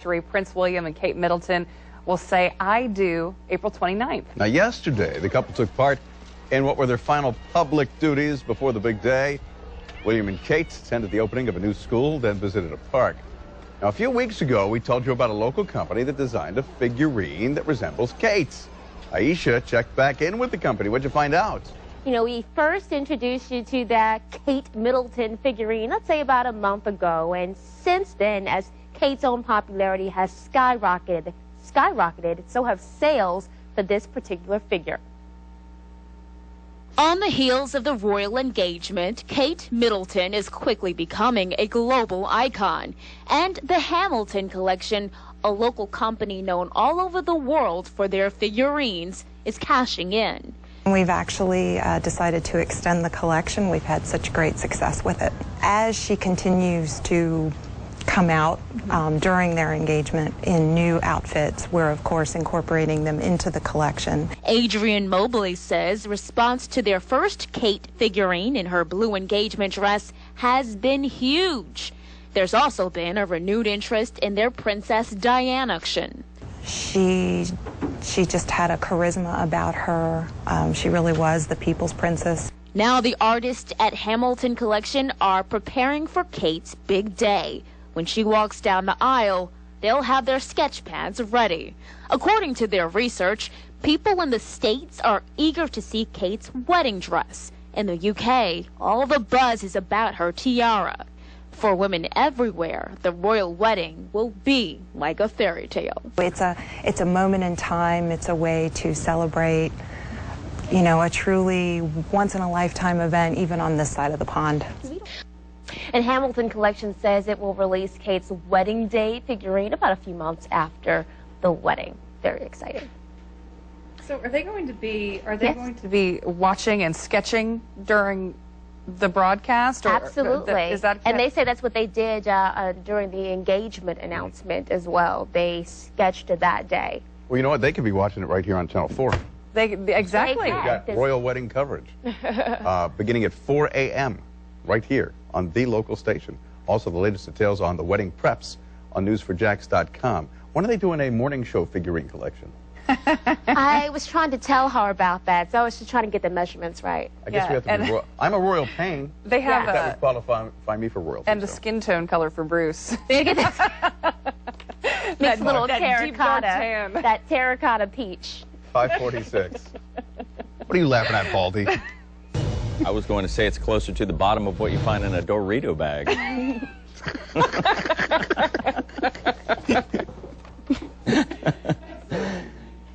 Prince William and Kate Middleton will say I do April 29th. Now, yesterday, the couple took part in what were their final public duties before the big day. William and Kate attended the opening of a new school, then visited a park. Now, a few weeks ago, we told you about a local company that designed a figurine that resembles Kate's. Aisha checked back in with the company. What'd you find out? You know, we first introduced you to that Kate Middleton figurine, let's say about a month ago. And since then, as Kate's own popularity has skyrocketed, so have sales for this particular figure. On the heels of the royal engagement, Kate Middleton is quickly becoming a global icon. And the Hamilton Collection, a local company known all over the world for their figurines, is cashing in. We've actually decided to extend the collection. We've had such great success with it. As she continues to come out during their engagement in new outfits, we're of course incorporating them into the collection. Adrienn Mobley says response to their first Kate figurine in her blue engagement dress has been huge. There's also been a renewed interest in their Princess Diana action. She just had a charisma about her. She really was the people's princess. Now the artists at Hamilton Collection are preparing for Kate's big day. When she walks down the aisle, they'll have their sketch pads ready. According to their research, people in the States are eager to see Kate's wedding dress. In the UK, all the buzz is about her tiara. For women everywhere, the royal wedding will be like a fairy tale. It's a moment in time. It's a way to celebrate, you know, a truly once-in-a-lifetime event, even on this side of the pond. And Hamilton Collection says it will release Kate's wedding day figurine about a few months after the wedding. Very exciting. So are they going to be watching and sketching during the broadcast? Or absolutely. Is that and they say that's what they did during the engagement announcement as well. They sketched that day. Well, you know what? They could be watching it right here on Channel 4. Exactly. They We've got royal wedding coverage beginning at 4 a.m. right here on the local station. Also, the latest details on the wedding preps on newsforjax.com. When are they doing a morning show figurine collection? I was trying to tell her about that, so I was just trying to get the measurements right. I guess we have to be royal. I'm a royal pain. They have that would qualify me for royalty. And the skin tone color for Bruce. Mix a little terracotta, that terracotta peach. 546. What are you laughing at, Baldy? I was going to say it's closer to the bottom of what you find in a Dorito bag.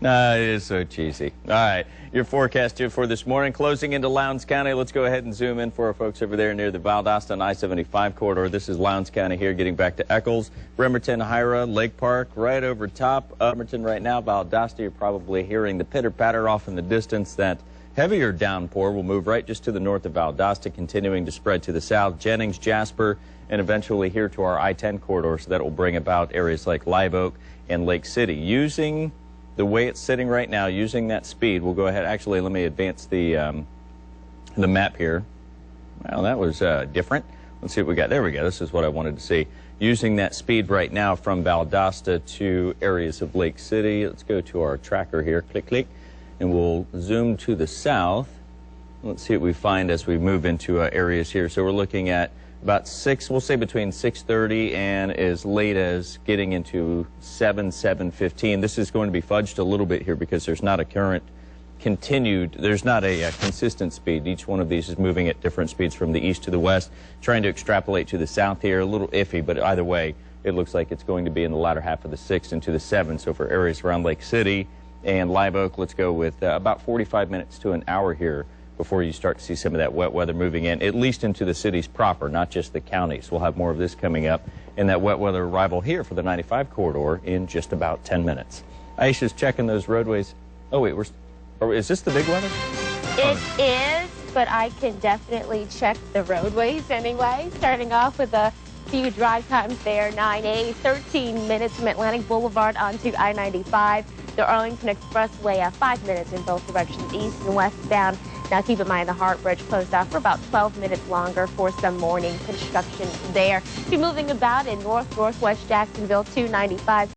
It is so cheesy. All right, your forecast here for this morning. Closing into Lowndes County. Let's go ahead and zoom in for our folks over there near the Valdosta and I-75 corridor. This is Lowndes County here, getting back to Eccles, Bremerton, Hyra, Lake Park, right over top of Bremerton right now. Valdosta, you're probably hearing the pitter-patter off in the distance. That heavier downpour will move right just to the north of Valdosta, continuing to spread to the south, Jennings, Jasper, and eventually here to our I-10 corridor. So that will bring about areas like Live Oak and Lake City. Using the way it's sitting right now, using that speed, we'll go ahead. Actually, let me advance the map here. Well, that was different. Let's see what we got. There we go. This is what I wanted to see. Using that speed right now from Valdosta to areas of Lake City. Let's go to our tracker here. Click, click. And we'll zoom to the south. Let's see what we find as we move into areas here. So we're looking at about 6, we'll say between 6:30 and as late as getting into 7:15. This is going to be fudged a little bit here because there's not a there's not a consistent speed. Each one of these is moving at different speeds from the east to the west. Trying to extrapolate to the south here, a little iffy, but either way, it looks like it's going to be in the latter half of the 6 into the 7. So for areas around Lake City and Live Oak, let's go with about 45 minutes to an hour here before you start to see some of that wet weather moving in, at least into the cities proper, not just the counties. We'll have more of this coming up in that wet weather arrival here for the 95 corridor in just about 10 minutes. Aisha's checking those roadways. Oh, wait, is this the big weather? It is, but I can definitely check the roadways anyway, starting off with a few drive times there. 9A, 13 minutes from Atlantic Boulevard onto I-95. The Arlington Expressway, 5 minutes in both directions, east and westbound. Now keep in mind the Hart Bridge closed off for about 12 minutes longer for some morning construction there. Be moving about in northwest Jacksonville 295.